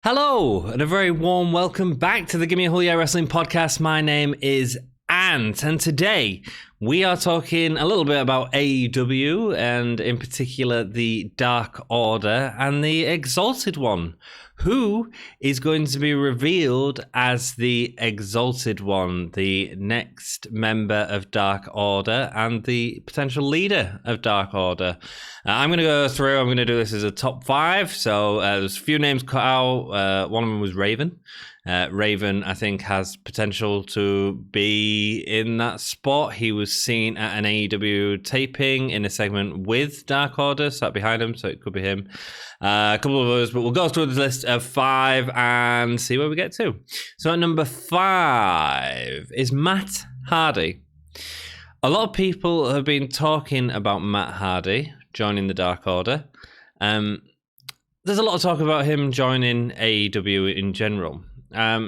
Hello, and a very warm welcome back to the Gimme a Whole Year Wrestling podcast. My name is Ant, and today we are talking a little bit about AEW, and in particular the Dark Order and the Exalted One, who is going to be revealed as the Exalted One, the next member of Dark Order and the potential leader of Dark Order. I'm going to go through, I'm going to do this as a top five. So there's a few names cut out. One of them was Raven. Raven, I think, has potential to be in that spot. He was seen at an AEW taping in a segment with Dark Order, sat behind him, so it could be him. A couple of others, but we'll go through the list of five and see where we get to. So at number 5 is Matt Hardy. A lot of people have been talking about Matt Hardy joining the Dark Order. There's a lot of talk about him joining AEW in general.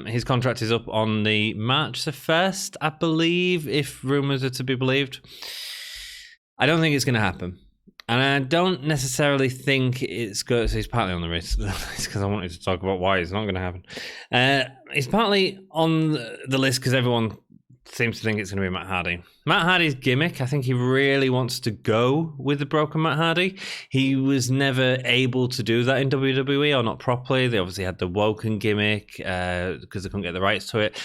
His contract is up on the March the 1st, I believe, if rumours are to be believed. I don't think it's going to happen. And I don't necessarily think it's good. So he's partly on the list because I wanted to talk about why it's not going to happen. He's partly on the list because everyone seems to think it's going to be Matt Hardy. Matt Hardy's gimmick, I think he really wants to go with the broken Matt Hardy. He was never able to do that in WWE, or not properly. They obviously had the Woken gimmick because they couldn't get the rights to it.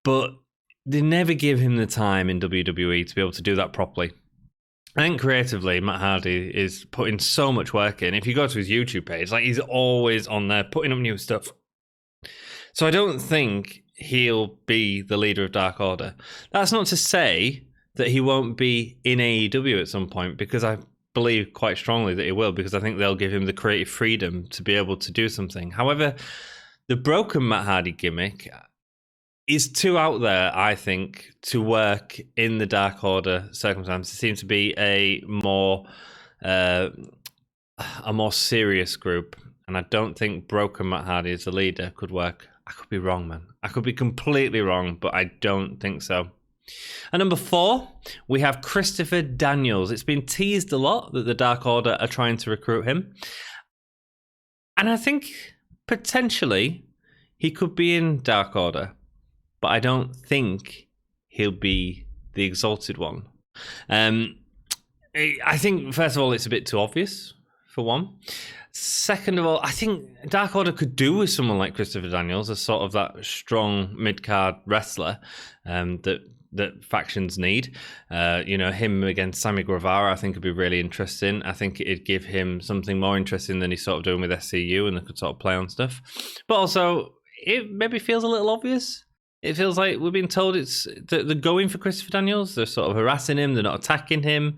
But they never give him the time in WWE to be able to do that properly. I think creatively, Matt Hardy is putting so much work in. If you go to his YouTube page, like, he's always on there putting up new stuff. So I don't think he'll be the leader of Dark Order. That's not to say that he won't be in AEW at some point, because I believe quite strongly that he will, because I think they'll give him the creative freedom to be able to do something. However, the broken Matt Hardy gimmick is too out there, I think, to work in the Dark Order circumstance. It seems to be a more serious group, and I don't think broken Matt Hardy as the leader could work. I could be wrong, man. I could be completely wrong, but I don't think so. At number 4, we have Christopher Daniels. It's been teased a lot that the Dark Order are trying to recruit him, and I think potentially he could be in Dark Order, but I don't think he'll be the Exalted One. I think, first of all, it's a bit too obvious, for one. Second of all, I think Dark Order could do with someone like Christopher Daniels, as sort of that strong mid-card wrestler that factions need. Him against Sammy Guevara, I think would be really interesting. I think it'd give him something more interesting than he's sort of doing with SCU, and they could sort of play on stuff. But also, it maybe feels a little obvious. It feels like we've been told they're going for Christopher Daniels. They're sort of harassing him. They're not attacking him.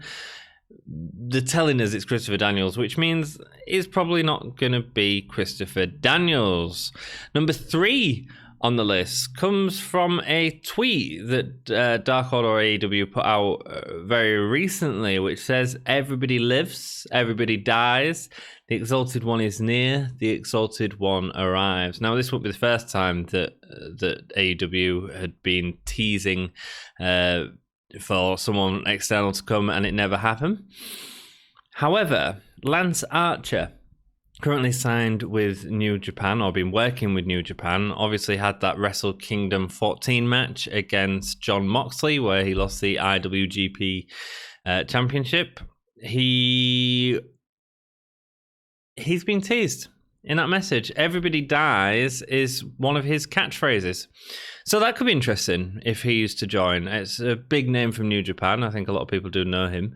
They're telling us it's Christopher Daniels, which means it's probably not going to be Christopher Daniels. Number 3 on the list comes from a tweet that Dark Order AEW put out very recently, which says, "Everybody lives, everybody dies. The Exalted One is near. The Exalted One arrives." Now, this won't be the first time that AEW had been teasing for someone external to come, and it never happened. However, Lance Archer, currently signed with New Japan, or been working with New Japan, obviously had that Wrestle Kingdom 14 match against Jon Moxley, where he lost the IWGP Championship. He's been teased in that message. "Everybody dies" is one of his catchphrases. So that could be interesting if he used to join. It's a big name from New Japan. I think a lot of people do know him.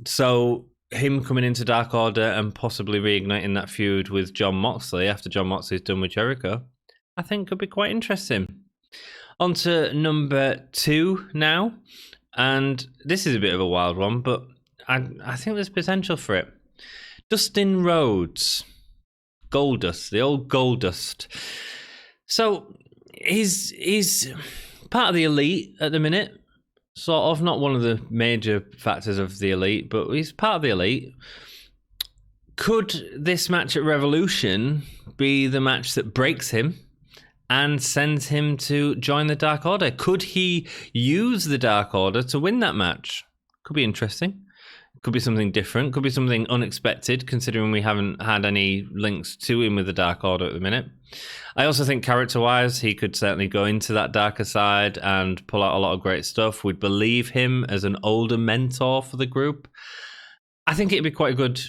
So him coming into Dark Order and possibly reigniting that feud with Jon Moxley after Jon Moxley's done with Jericho, I think could be quite interesting. On to number 2 now. And this is a bit of a wild one, but I think there's potential for it. Dustin Rhodes. Goldust, the old Goldust. So he's part of the Elite at the minute. Sort of, not one of the major factors of the Elite, but he's part of the Elite. Could this match at Revolution be the match that breaks him and sends him to join the Dark Order? Could he use the Dark Order to win that match? Could be interesting. Could be something different. Could be something unexpected, considering we haven't had any links to him with the Dark Order at the minute. I also think character-wise, he could certainly go into that darker side and pull out a lot of great stuff. We'd believe him as an older mentor for the group. I think it'd be quite a good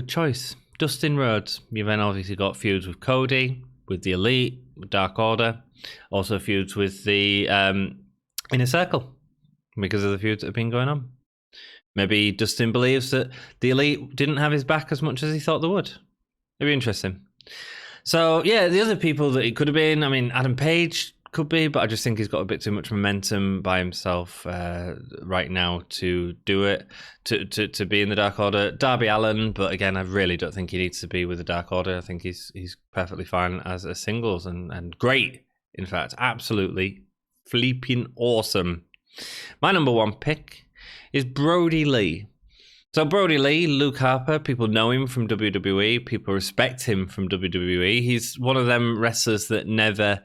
choice. Dustin Rhodes. You've then obviously got feuds with Cody, with the Elite, with Dark Order. Also feuds with the Inner Circle because of the feuds that have been going on. Maybe Dustin believes that the Elite didn't have his back as much as he thought they would. It'd be interesting. So, yeah, the other people that it could have been, I mean, Adam Page could be, but I just think he's got a bit too much momentum by himself right now to do it, to be in the Dark Order. Darby Allin, but again, I really don't think he needs to be with the Dark Order. I think he's perfectly fine as a singles and great, in fact, absolutely flipping awesome. My number one pick is Brody Lee. So Brody Lee, Luke Harper, people know him from WWE. People respect him from WWE. He's one of them wrestlers that never...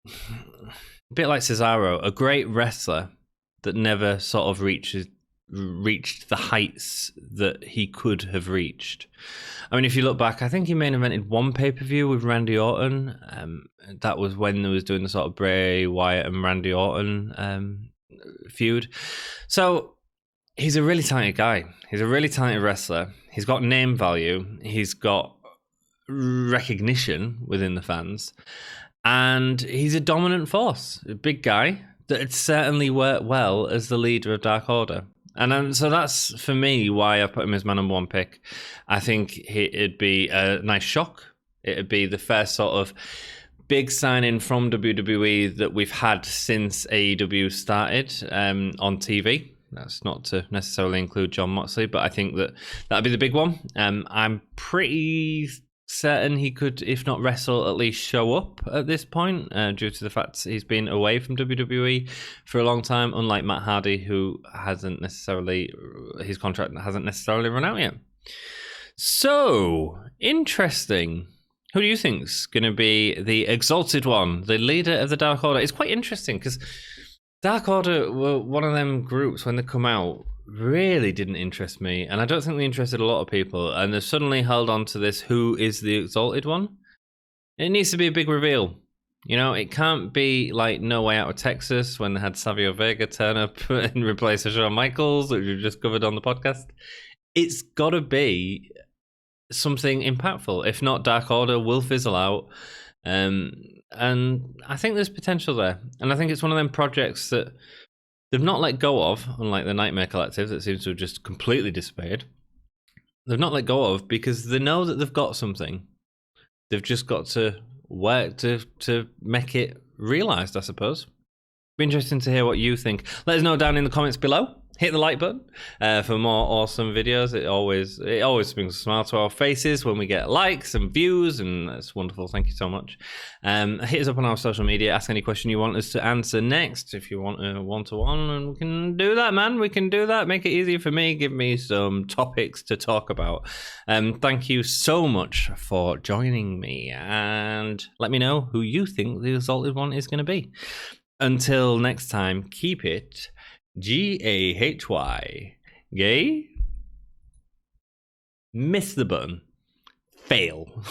A bit like Cesaro, a great wrestler that never sort of reached the heights that he could have reached. I mean, if you look back, I think he main evented one pay-per-view with Randy Orton. That was when they was doing the sort of Bray Wyatt and Randy Orton feud. So... he's a really talented guy. He's a really talented wrestler. He's got name value. He's got recognition within the fans. And he's a dominant force. A big guy that had certainly worked well as the leader of Dark Order. And so that's, for me, why I put him as my number one pick. I think it'd be a nice shock. It'd be the first sort of big signing from WWE that we've had since AEW started on TV. That's not to necessarily include Jon Moxley, but I think that'd be the big one. I'm pretty certain he could, if not wrestle, at least show up at this point, due to the fact he's been away from WWE for a long time, unlike Matt Hardy, who his contract hasn't necessarily run out yet. So, interesting. Who do you think's going to be the Exalted One, the leader of the Dark Order? It's quite interesting because Dark Order were one of them groups when they come out really didn't interest me, and I don't think they interested a lot of people, and they've suddenly held on to this who is the Exalted One. It needs to be a big reveal. You know, it can't be like No Way Out of Texas when they had Savio Vega turn up and replace Shawn Michaels, which we just covered on the podcast. It's got to be something impactful. If not, Dark Order will fizzle out. And I think there's potential there. And I think it's one of them projects that they've not let go of, unlike the Nightmare Collective that seems to have just completely disappeared. They've not let go of because they know that they've got something. They've just got to work to make it realised, I suppose. Be interesting to hear what you think. Let us know down in the comments below. Hit the like button for more awesome videos. It always brings a smile to our faces when we get likes and views, and that's wonderful. Thank you so much. Hit us up on our social media. Ask any question you want us to answer next. If you want a one-to-one, and we can do that, man. We can do that. Make it easy for me. Give me some topics to talk about. Thank you so much for joining me, and let me know who you think the Exalted One is going to be. Until next time, keep it Gahy. Gay? Miss the button. Fail.